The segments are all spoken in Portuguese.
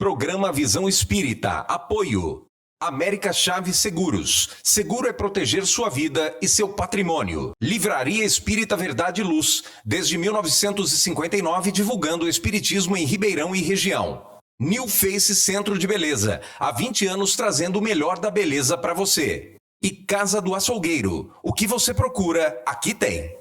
Programa Visão Espírita. Apoio. América Chaves Seguros. Seguro é proteger sua vida e seu patrimônio. Livraria Espírita Verdade e Luz. Desde 1959, divulgando o espiritismo em Ribeirão e região. New Face Centro de Beleza. Há 20 anos trazendo o melhor da beleza para você. E Casa do Açougueiro. O que você procura, aqui tem.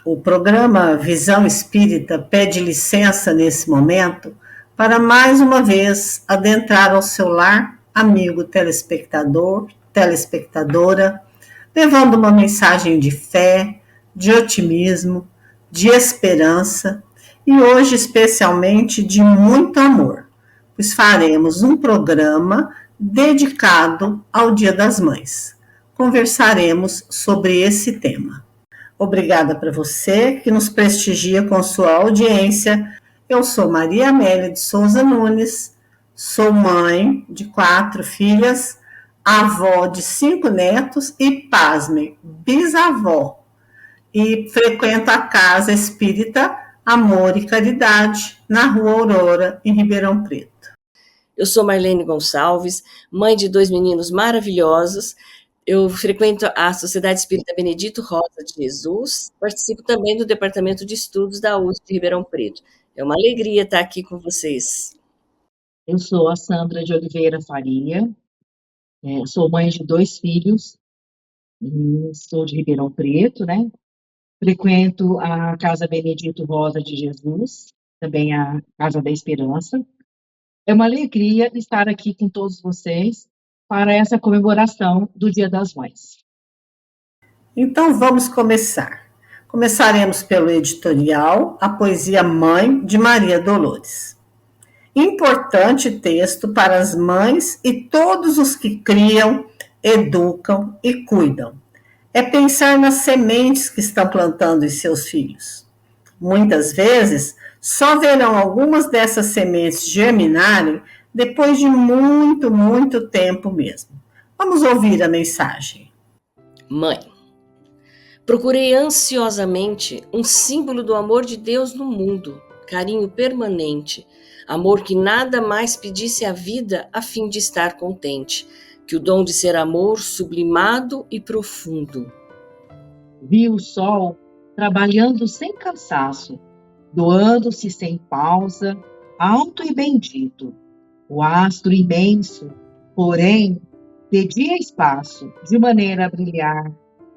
O programa Visão Espírita pede licença nesse momento para mais uma vez adentrar ao seu lar, amigo telespectador, telespectadora, levando uma mensagem de fé, de otimismo, de esperança e hoje especialmente de muito amor, pois faremos um programa dedicado ao Dia das Mães. Conversaremos sobre esse tema. Obrigada para você que nos prestigia com sua audiência. Eu sou Maria Amélia de Souza Nunes, sou mãe de 4 filhas, avó de 5 netos e, pasmem, bisavó. E frequento a Casa Espírita Amor e Caridade, na Rua Aurora, em Ribeirão Preto. Eu sou Marlene Gonçalves, mãe de 2 meninos maravilhosos. Eu frequento a Sociedade Espírita Benedito Rosa de Jesus, participo também do Departamento de Estudos da USP de Ribeirão Preto. É uma alegria estar aqui com vocês. Eu sou a Sandra de Oliveira Faria, sou mãe de 2 filhos, sou de Ribeirão Preto, né? Frequento a Casa Benedito Rosa de Jesus, também a Casa da Esperança. É uma alegria estar aqui com todos vocês para essa comemoração do Dia das Mães. Então vamos começar. Começaremos pelo editorial, a poesia Mãe, de Maria Dolores. Importante texto para as mães e todos os que criam, educam e cuidam. É pensar nas sementes que estão plantando em seus filhos. Muitas vezes, só verão algumas dessas sementes germinarem depois de muito, muito tempo mesmo. Vamos ouvir a mensagem. Mãe, procurei ansiosamente um símbolo do amor de Deus no mundo, carinho permanente, amor que nada mais pedisse à vida a fim de estar contente, que o dom de ser amor sublimado e profundo. Vi o sol trabalhando sem cansaço, doando-se sem pausa, alto e bendito. O astro imenso, porém, pedia espaço de maneira a brilhar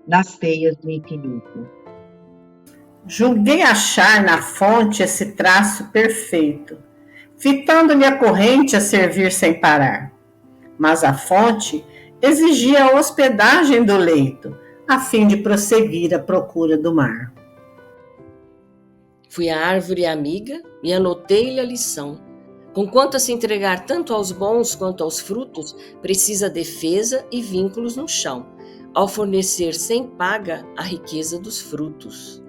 nas teias do infinito. Julguei achar na fonte esse traço perfeito, fitando-lhe a corrente a servir sem parar. Mas a fonte exigia a hospedagem do leito, a fim de prosseguir à procura do mar. Fui à árvore amiga e anotei-lhe a lição. Conquanto a se entregar tanto aos bons quanto aos frutos, precisa defesa e vínculos no chão, ao fornecer sem paga a riqueza dos frutos.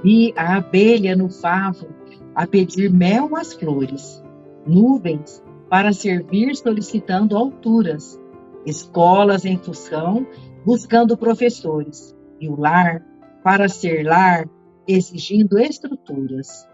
Vi a abelha no favo a pedir mel às flores, nuvens para servir solicitando alturas, escolas em função buscando professores, e o lar para ser lar exigindo estruturas.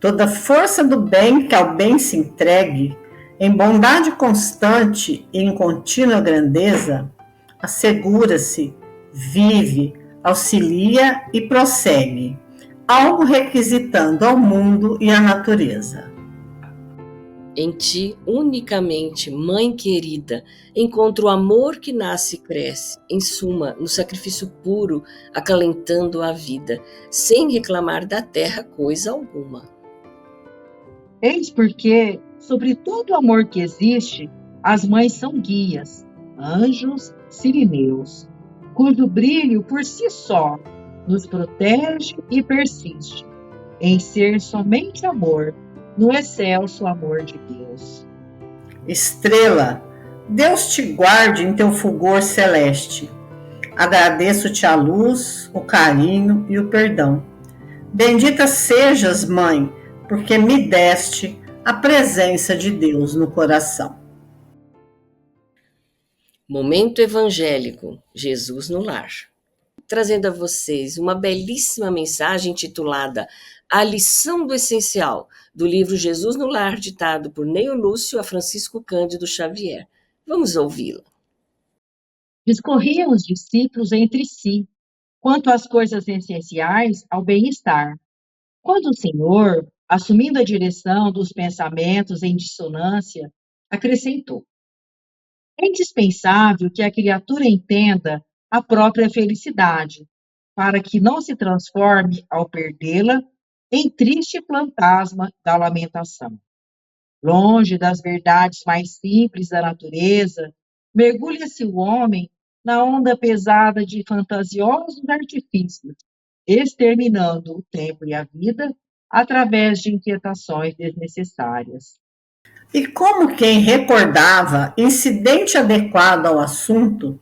Toda força do bem que ao bem se entregue, em bondade constante e em contínua grandeza, assegura-se, vive, auxilia e prossegue, algo requisitando ao mundo e à natureza. Em ti, unicamente, Mãe querida, encontro o amor que nasce e cresce, em suma, no sacrifício puro, acalentando a vida, sem reclamar da terra coisa alguma. Eis porque, sobre todo o amor que existe, as mães são guias, anjos sirineus, cujo brilho por si só nos protege e persiste, em ser somente amor, no excelso amor de Deus. Estrela, Deus te guarde em teu fulgor celeste. Agradeço-te a luz, o carinho e o perdão. Bendita sejas, Mãe, porque me deste a presença de Deus no coração. Momento evangélico, Jesus no lar. Trazendo a vocês uma belíssima mensagem intitulada A Lição do Essencial, do livro Jesus no Lar, ditado por Neio Lúcio a Francisco Cândido Xavier. Vamos ouvi-la. Discorriam os discípulos entre si quanto às coisas essenciais ao bem-estar, quando o Senhor, assumindo a direção dos pensamentos em dissonância, acrescentou: é indispensável que a criatura entenda a própria felicidade, para que não se transforme, ao perdê-la, em triste fantasma da lamentação. Longe das verdades mais simples da natureza, mergulha-se o homem na onda pesada de fantasiosos artifícios, exterminando o tempo e a vida através de inquietações desnecessárias. E como quem recordava incidente adequado ao assunto,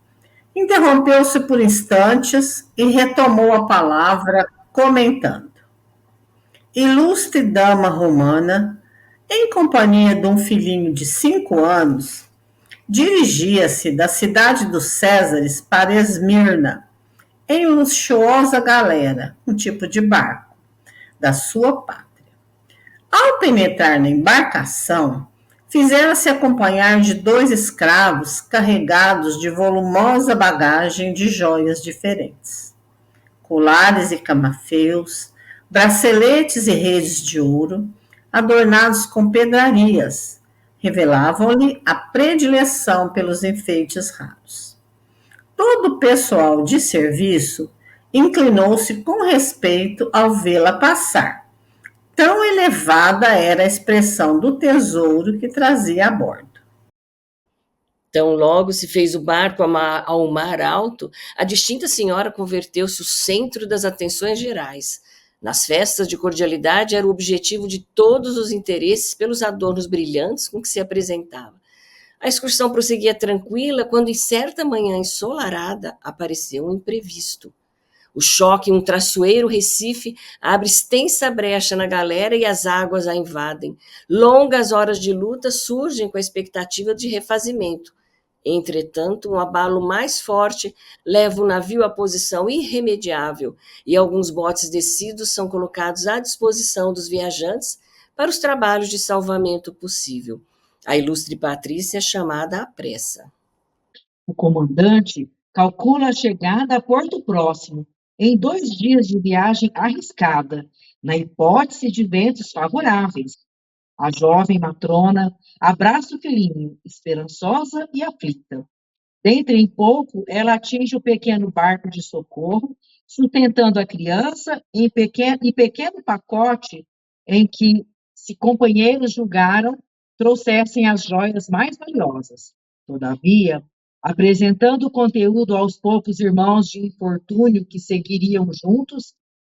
interrompeu-se por instantes e retomou a palavra, comentando: ilustre dama romana, em companhia de um filhinho de 5 anos, dirigia-se da cidade dos Césares para Esmirna, em luxuosa galera, um tipo de barco, da sua pátria. Ao penetrar na embarcação, fizera-se acompanhar de 2 escravos carregados de volumosa bagagem de joias diferentes. Colares e camafeus, braceletes e redes de ouro, adornados com pedrarias, revelavam-lhe a predileção pelos enfeites raros. Todo o pessoal de serviço inclinou-se com respeito ao vê-la passar. Tão elevada era a expressão do tesouro que trazia a bordo. Tão logo se fez o barco ao mar alto, a distinta senhora converteu-se o centro das atenções gerais. Nas festas de cordialidade era o objetivo de todos os interesses pelos adornos brilhantes com que se apresentava. A excursão prosseguia tranquila quando, em certa manhã ensolarada, apareceu um imprevisto. O choque em um traiçoeiro Recife abre extensa brecha na galera e as águas a invadem. Longas horas de luta surgem com a expectativa de refazimento. Entretanto, um abalo mais forte leva o navio à posição irremediável e alguns botes descidos são colocados à disposição dos viajantes para os trabalhos de salvamento possível. A ilustre Patrícia é chamada à pressa. O comandante calcula a chegada a Porto Próximo em 2 dias de viagem arriscada, na hipótese de ventos favoráveis. A jovem matrona abraça o filhinho, esperançosa e aflita. Dentro em pouco, ela atinge o pequeno barco de socorro, sustentando a criança em pequeno pacote em que, se companheiros julgaram, trouxessem as joias mais valiosas. Todavia, apresentando o conteúdo aos poucos irmãos de infortúnio que seguiriam juntos,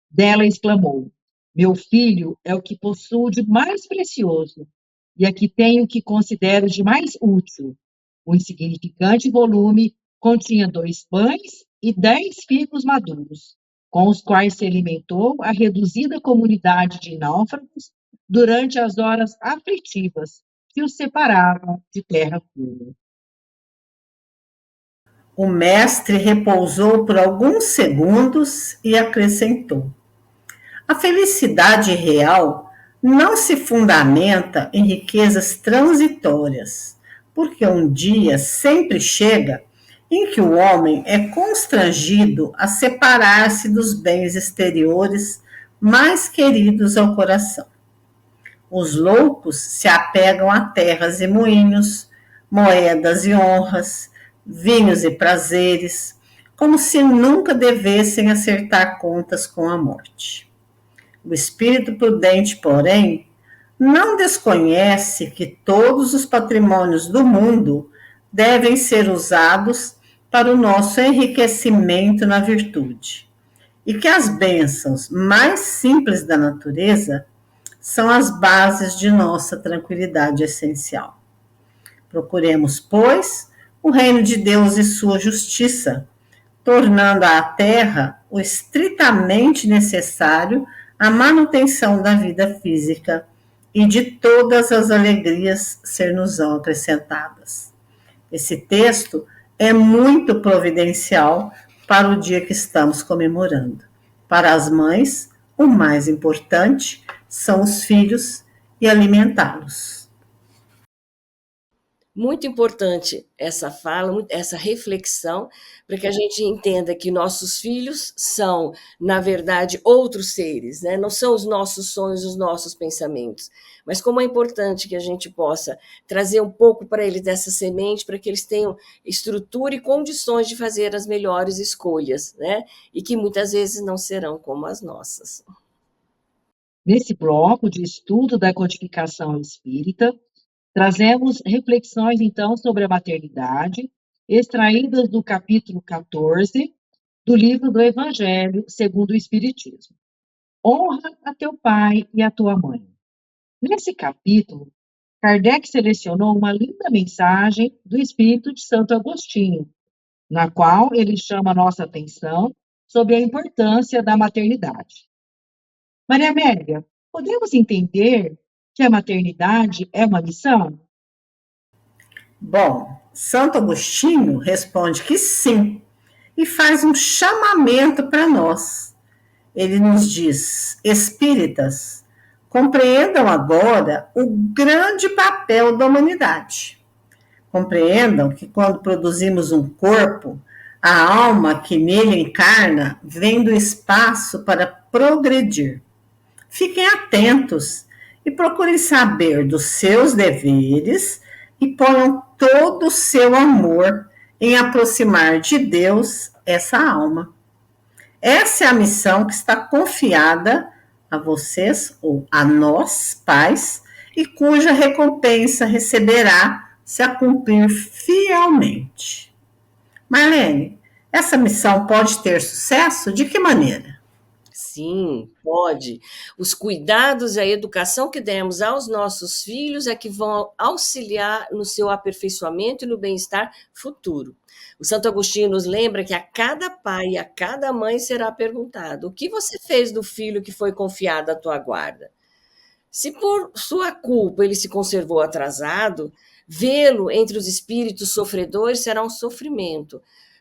dela exclamou: meu filho é o que possuo de mais precioso, e aqui tenho o que considero de mais útil. O insignificante volume continha 2 pães e 10 figos maduros, com os quais se alimentou a reduzida comunidade de náufragos durante as horas aflitivas que os separavam de terra firme. O mestre repousou por alguns segundos e acrescentou: a felicidade real não se fundamenta em riquezas transitórias, porque um dia sempre chega em que o homem é constrangido a separar-se dos bens exteriores mais queridos ao coração. Os loucos se apegam a terras e moinhos, moedas e honras, vinhos e prazeres, como se nunca devessem acertar contas com a morte. O espírito prudente, porém, não desconhece que todos os patrimônios do mundo devem ser usados para o nosso enriquecimento na virtude, e que as bênçãos mais simples da natureza são as bases de nossa tranquilidade essencial. Procuremos, pois, o reino de Deus e sua justiça, tornando à terra o estritamente necessário à manutenção da vida física e de todas as alegrias ser-nos-ão acrescentadas. Esse texto é muito providencial para o dia que estamos comemorando. Para as mães, o mais importante são os filhos e alimentá-los. Muito importante essa fala, essa reflexão, para que a gente entenda que nossos filhos são, na verdade, outros seres, né? Não são os nossos sonhos, os nossos pensamentos. Mas como é importante que a gente possa trazer um pouco para eles dessa semente, para que eles tenham estrutura e condições de fazer as melhores escolhas, né? E que muitas vezes não serão como as nossas. Nesse bloco de estudo da codificação espírita, trazemos reflexões, então, sobre a maternidade, extraídas do capítulo 14 do livro do Evangelho segundo o Espiritismo. Honra a teu pai e a tua mãe. Nesse capítulo, Kardec selecionou uma linda mensagem do Espírito de Santo Agostinho, na qual ele chama a nossa atenção sobre a importância da maternidade. Maria Amélia, podemos entender que a maternidade é uma missão? Bom, Santo Agostinho responde que sim, e faz um chamamento para nós. Ele nos diz: espíritas, compreendam agora o grande papel da humanidade. Compreendam que quando produzimos um corpo, a alma que nele encarna vem do espaço para progredir. Fiquem atentos e procurem saber dos seus deveres e ponham todo o seu amor em aproximar de Deus essa alma. Essa é a missão que está confiada a vocês ou a nós, pais, e cuja recompensa receberá se a cumprir fielmente. Marlene, essa missão pode ter sucesso? De que maneira? Sim, pode. Os cuidados e a educação que demos aos nossos filhos é que vão auxiliar no seu aperfeiçoamento e no bem-estar futuro. O Santo Agostinho nos lembra que a cada pai e a cada mãe será perguntado: o que você fez do filho que foi confiado à tua guarda? Se por sua culpa ele se conservou atrasado, vê-lo entre os espíritos sofredores será um sofrimento,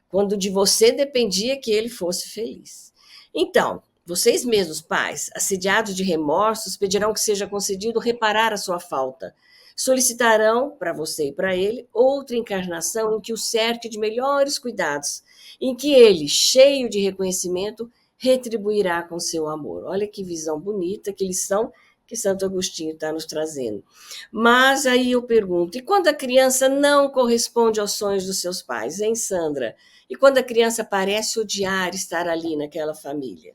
quando de você dependia que ele fosse feliz. Então, vocês mesmos, pais, assediados de remorsos, pedirão que seja concedido reparar a sua falta. Solicitarão, para você e para ele, outra encarnação em que o cerque de melhores cuidados, em que ele, cheio de reconhecimento, retribuirá com seu amor. Olha que visão bonita, que lição que Santo Agostinho está nos trazendo. Mas aí eu pergunto, e quando a criança não corresponde aos sonhos dos seus pais, hein, Sandra? E quando a criança parece odiar estar ali naquela família?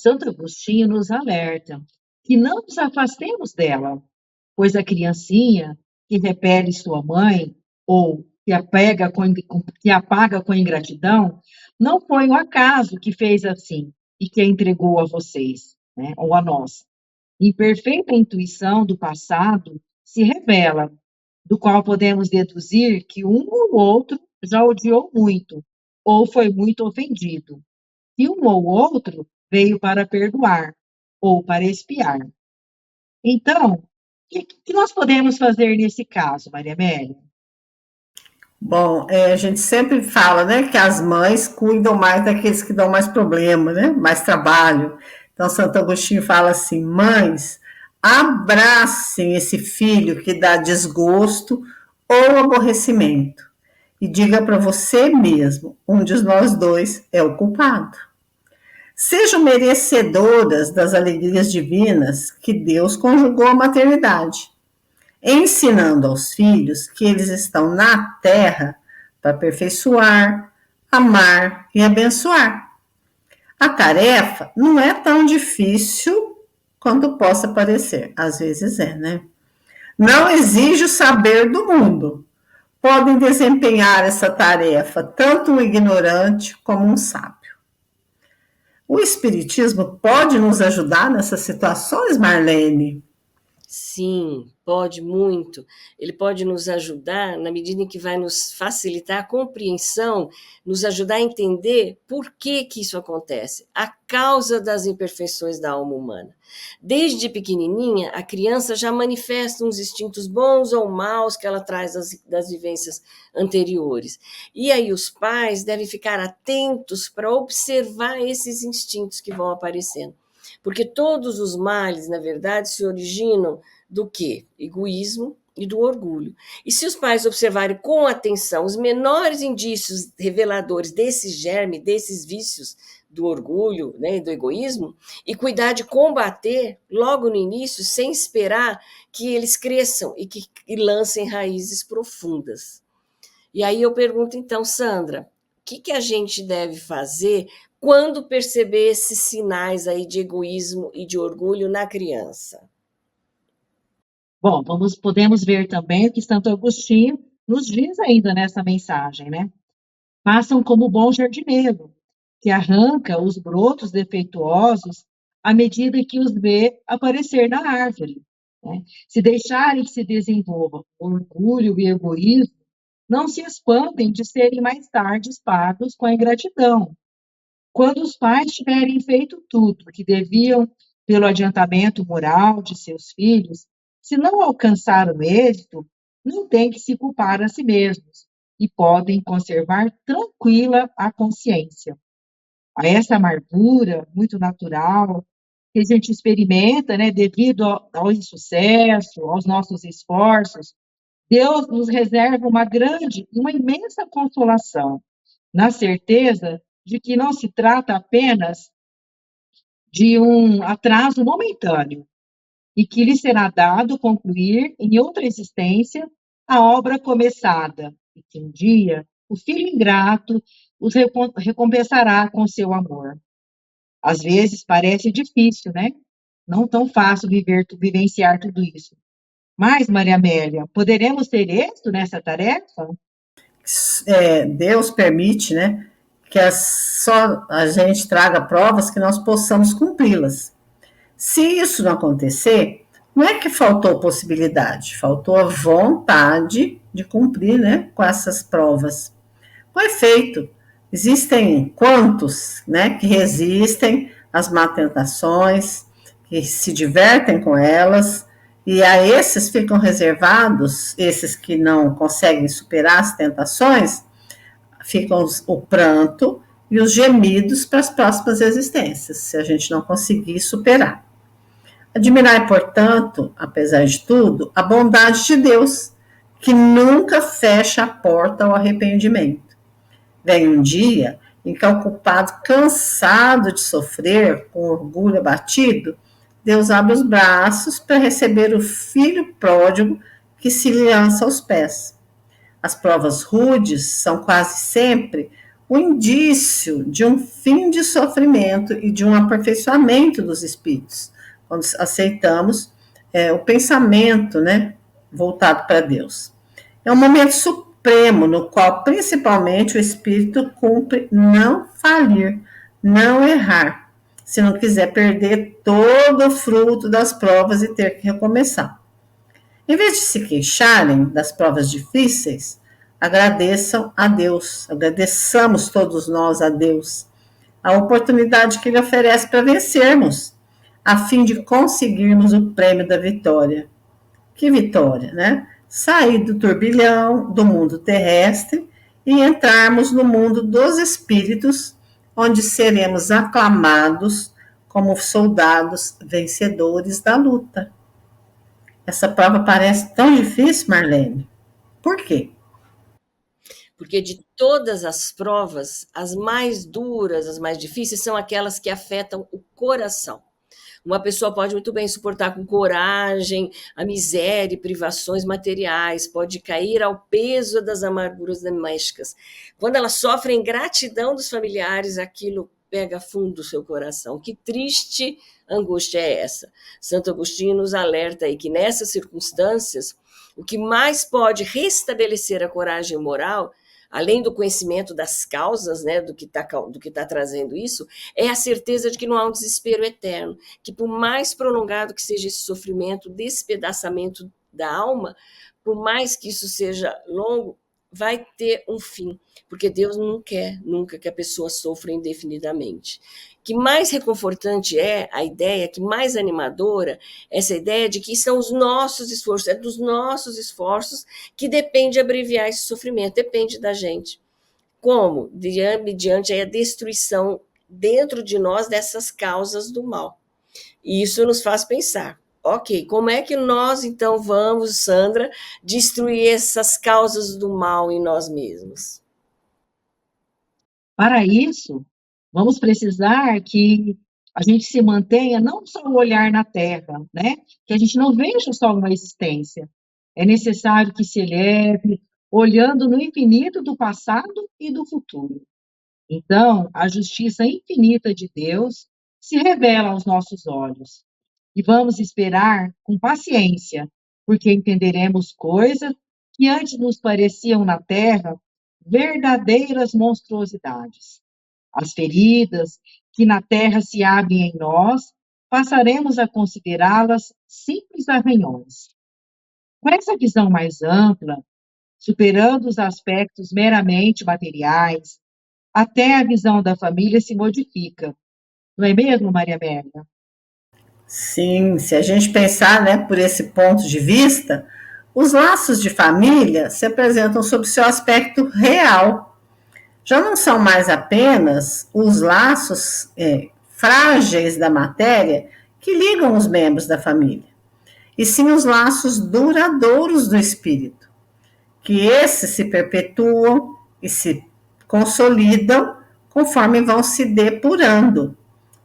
Santo Agostinho nos alerta que não nos afastemos dela, pois a criancinha que repele sua mãe ou que apaga com ingratidão, não foi o acaso que fez assim e que a entregou a vocês, né, ou a nós. Imperfeita intuição do passado se revela, do qual podemos deduzir que um ou outro já odiou muito, ou foi muito ofendido. E um ou outro veio para perdoar, ou para expiar. Então, o que nós podemos fazer nesse caso, Maria Amélia? Bom, a gente sempre fala, né, que as mães cuidam mais daqueles que dão mais problema, né, mais trabalho. Então, Santo Agostinho fala assim: mães, abracem esse filho que dá desgosto ou aborrecimento e diga para você mesmo, um de nós dois é o culpado. Sejam merecedoras das alegrias divinas que Deus conjugou à maternidade, ensinando aos filhos que eles estão na terra para aperfeiçoar, amar e abençoar. A tarefa não é tão difícil quanto possa parecer. Às vezes é, né? Não exige o saber do mundo. Podem desempenhar essa tarefa tanto um ignorante como um sábio. O Espiritismo pode nos ajudar nessas situações, Marlene? Sim, pode muito. Ele pode nos ajudar na medida em que vai nos facilitar a compreensão, nos ajudar a entender por que que isso acontece, a causa das imperfeições da alma humana. Desde pequenininha, a criança já manifesta uns instintos bons ou maus que ela traz das vivências anteriores. E aí os pais devem ficar atentos para observar esses instintos que vão aparecendo. Porque todos os males, na verdade, se originam do quê? Egoísmo e do orgulho. E se os pais observarem com atenção os menores indícios reveladores desse germe, desses vícios do orgulho, né, do egoísmo, e cuidar de combater logo no início, sem esperar que eles cresçam e lancem raízes profundas. E aí eu pergunto então, Sandra, o que a gente deve fazer quando perceber esses sinais aí de egoísmo e de orgulho na criança? Bom, podemos ver também o que Santo Agostinho nos diz ainda nessa mensagem, né? Façam como o bom jardineiro, que arranca os brotos defeituosos à medida que os vê aparecer na árvore, né? Se deixarem que se desenvolvam orgulho e egoísmo, não se espantem de serem mais tarde pagos com a ingratidão. Quando os pais tiverem feito tudo o que deviam pelo adiantamento moral de seus filhos, se não alcançaram êxito, não têm que se culpar a si mesmos e podem conservar tranquila a consciência. A essa amargura muito natural que a gente experimenta, né, devido ao insucesso, aos nossos esforços, Deus nos reserva uma grande e uma imensa consolação, na certeza de que não se trata apenas de um atraso momentâneo e que lhe será dado concluir em outra existência a obra começada e que um dia o filho ingrato os recompensará com seu amor. Às vezes parece difícil, né? Não tão fácil vivenciar tudo isso. Mas, Maria Amélia, poderemos ter êxito nessa tarefa? Deus permite, né, que só a gente traga provas que nós possamos cumpri-las. Se isso não acontecer, não é que faltou possibilidade, faltou a vontade de cumprir, né, com essas provas. Com efeito, existem quantos, né, que resistem às má tentações, que se divertem com elas, e a esses ficam reservados, esses que não conseguem superar as tentações, ficam o pranto e os gemidos para as próximas existências, se a gente não conseguir superar. Admirai, portanto, apesar de tudo, a bondade de Deus, que nunca fecha a porta ao arrependimento. Vem um dia em que o culpado, cansado de sofrer, com orgulho abatido, Deus abre os braços para receber o filho pródigo que se lhe lança aos pés. As provas rudes são quase sempre um indício de um fim de sofrimento e de um aperfeiçoamento dos espíritos, quando aceitamos o pensamento, né, voltado para Deus. É um momento supremo no qual, principalmente, o espírito cumpre não falir, não errar, se não quiser perder todo o fruto das provas e ter que recomeçar. Em vez de se queixarem das provas difíceis, agradeçam a Deus, agradeçamos todos nós a Deus, a oportunidade que Ele oferece para vencermos, a fim de conseguirmos o prêmio da vitória. Que vitória, né? Sair do turbilhão do mundo terrestre e entrarmos no mundo dos espíritos, onde seremos aclamados como soldados vencedores da luta. Essa prova parece tão difícil, Marlene. Por quê? Porque de todas as provas, as mais duras, as mais difíceis, são aquelas que afetam o coração. Uma pessoa pode muito bem suportar com coragem a miséria e privações materiais, pode cair ao peso das amarguras domésticas. Quando ela sofre a ingratidão dos familiares, aquilo pega fundo o seu coração. Que triste angústia é essa? Santo Agostinho nos alerta aí que nessas circunstâncias, o que mais pode restabelecer a coragem moral, além do conhecimento das causas, né, do que tá trazendo isso, é a certeza de que não há um desespero eterno, que por mais prolongado que seja esse sofrimento, despedaçamento da alma, por mais que isso seja longo, vai ter um fim, porque Deus não quer nunca que a pessoa sofra indefinidamente. Que mais reconfortante é a ideia, que mais animadora, essa ideia de que são os nossos esforços, é dos nossos esforços que depende abreviar esse sofrimento, depende da gente. Como? Mediante a destruição dentro de nós dessas causas do mal. E isso nos faz pensar, ok, como é que nós então vamos, Sandra, destruir essas causas do mal em nós mesmos? Para isso, vamos precisar que a gente se mantenha não só o olhar na Terra, né? Que a gente não veja só uma existência. É necessário que se eleve, olhando no infinito do passado e do futuro. Então, a justiça infinita de Deus se revela aos nossos olhos. E vamos esperar com paciência, porque entenderemos coisas que antes nos pareciam na terra verdadeiras monstruosidades. As feridas que na terra se abrem em nós, passaremos a considerá-las simples arranhões. Com essa visão mais ampla, superando os aspectos meramente materiais, até a visão da família se modifica. Não é mesmo, Maria Amélia? Sim, se a gente pensar, né, por esse ponto de vista, os laços de família se apresentam sob seu aspecto real. Já não são mais apenas os laços frágeis da matéria que ligam os membros da família, e sim os laços duradouros do espírito, que esses se perpetuam e se consolidam conforme vão se depurando,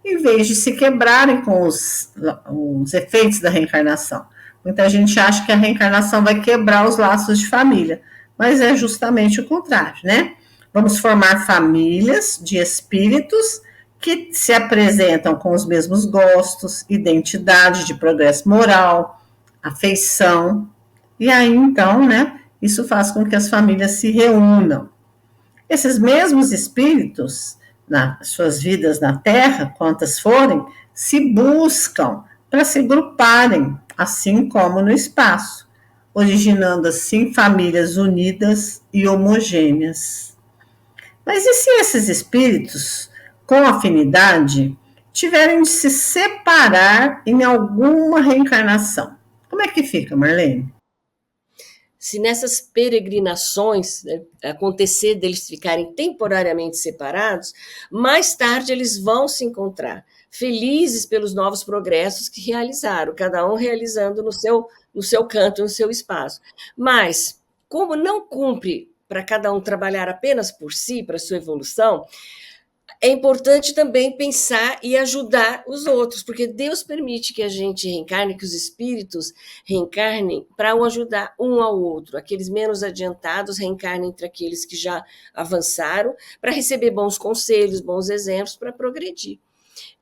em vez de se quebrarem com os efeitos da reencarnação. Muita gente acha que a reencarnação vai quebrar os laços de família, mas é justamente o contrário, né? Vamos formar famílias de espíritos que se apresentam com os mesmos gostos, identidade de progresso moral, afeição, e aí então, né, isso faz com que as famílias se reúnam. Esses mesmos espíritos, nas suas vidas na Terra, quantas forem, se buscam para se gruparem, assim como no espaço, originando assim famílias unidas e homogêneas. Mas e se esses espíritos, com afinidade, tiverem de se separar em alguma reencarnação? Como é que fica, Marlene? Se nessas peregrinações, né, acontecer deles ficarem temporariamente separados, mais tarde eles vão se encontrar, felizes pelos novos progressos que realizaram, cada um realizando no seu canto, no seu espaço. Mas, como não cumpre para cada um trabalhar apenas por si, para a sua evolução, é importante também pensar e ajudar os outros, porque Deus permite que a gente reencarne, que os espíritos reencarnem para ajudar um ao outro. Aqueles menos adiantados reencarnem entre aqueles que já avançaram, para receber bons conselhos, bons exemplos, para progredir.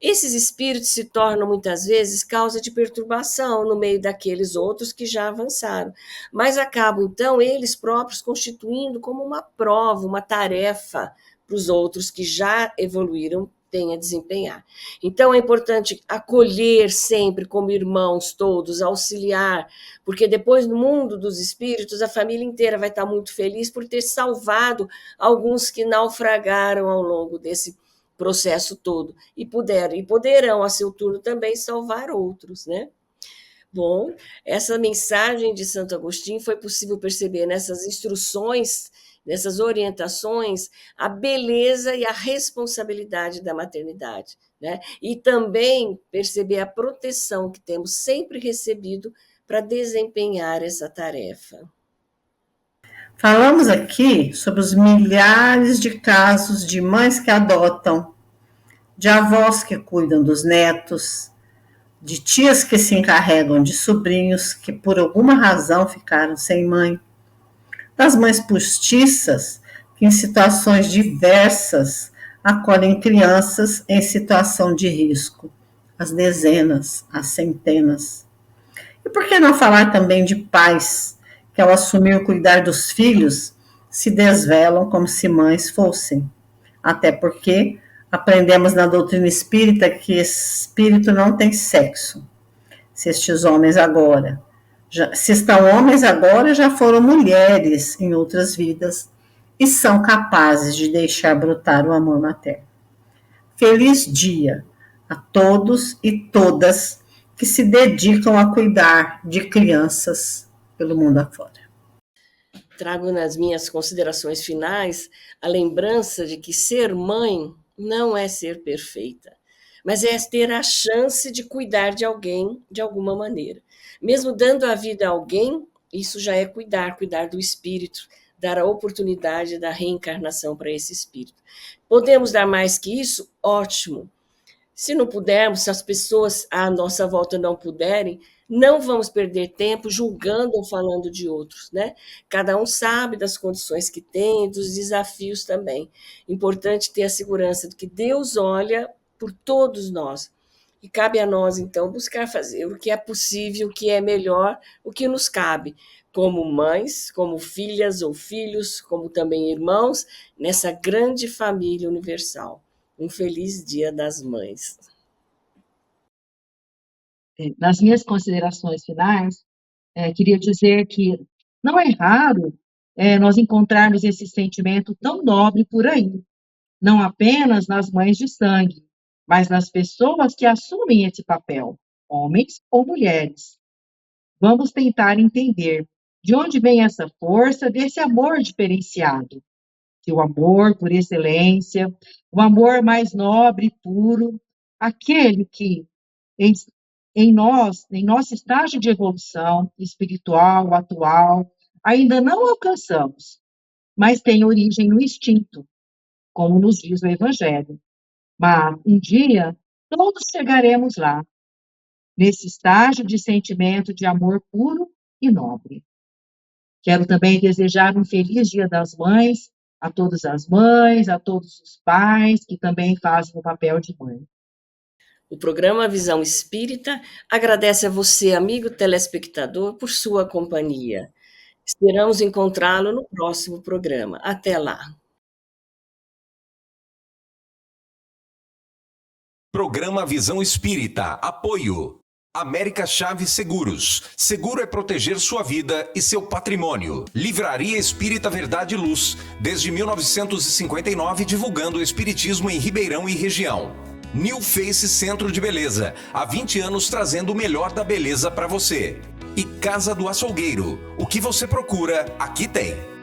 Esses espíritos se tornam muitas vezes causa de perturbação no meio daqueles outros que já avançaram, mas acabam então eles próprios constituindo como uma prova, uma tarefa para os outros que já evoluíram têm a desempenhar. Então é importante acolher sempre como irmãos todos, auxiliar, porque depois no mundo dos espíritos a família inteira vai estar muito feliz por ter salvado alguns que naufragaram ao longo desse processo todo e poderão a seu turno também salvar outros, né? Bom, essa mensagem de Santo Agostinho foi possível perceber nessas instruções, nessas orientações, a beleza e a responsabilidade da maternidade, né? E também perceber a proteção que temos sempre recebido para desempenhar essa tarefa. Falamos aqui sobre os milhares de casos de mães que adotam, de avós que cuidam dos netos, de tias que se encarregam de sobrinhos que por alguma razão ficaram sem mãe, das mães postiças que em situações diversas acolhem crianças em situação de risco, as dezenas, as centenas. E por que não falar também de pais que ao assumir o cuidar dos filhos se desvelam como se mães fossem. Até porque aprendemos na doutrina espírita que espírito não tem sexo. Se estes homens agora, se estão homens agora, já foram mulheres em outras vidas e são capazes de deixar brotar o amor materno. Feliz dia a todos e todas que se dedicam a cuidar de crianças pelo mundo afora. Trago nas minhas considerações finais a lembrança de que ser mãe não é ser perfeita, mas é ter a chance de cuidar de alguém de alguma maneira. Mesmo dando a vida a alguém, isso já é cuidar do espírito, dar a oportunidade da reencarnação para esse espírito. Podemos dar mais que isso? Ótimo. Se não pudermos, se as pessoas à nossa volta não puderem, não vamos perder tempo julgando ou falando de outros, né? Cada um sabe das condições que tem, dos desafios também. Importante ter a segurança de que Deus olha por todos nós. E cabe a nós, então, buscar fazer o que é possível, o que é melhor, o que nos cabe, como mães, como filhas ou filhos, como também irmãos, nessa grande família universal. Um feliz Dia das Mães. Nas minhas considerações finais, queria dizer que não é raro nós encontrarmos esse sentimento tão nobre por aí, não apenas nas mães de sangue, mas nas pessoas que assumem esse papel, homens ou mulheres. Vamos tentar entender de onde vem essa força desse amor diferenciado, que o amor por excelência, o amor mais nobre e puro, aquele que em nosso estágio de evolução espiritual atual, ainda não alcançamos, mas tem origem no instinto, como nos diz o Evangelho. Mas um dia todos chegaremos lá, nesse estágio de sentimento de amor puro e nobre. Quero também desejar um feliz Dia das Mães a todas as mães, a todos os pais que também fazem o papel de mãe. O programa Visão Espírita agradece a você, amigo telespectador, por sua companhia. Esperamos encontrá-lo no próximo programa. Até lá. Programa Visão Espírita. Apoio. América Chaves Seguros. Seguro é proteger sua vida e seu patrimônio. Livraria Espírita Verdade e Luz. Desde 1959, divulgando o espiritismo em Ribeirão e região. New Face Centro de Beleza. Há 20 anos trazendo o melhor da beleza para você. E Casa do Açougueiro. O que você procura, aqui tem.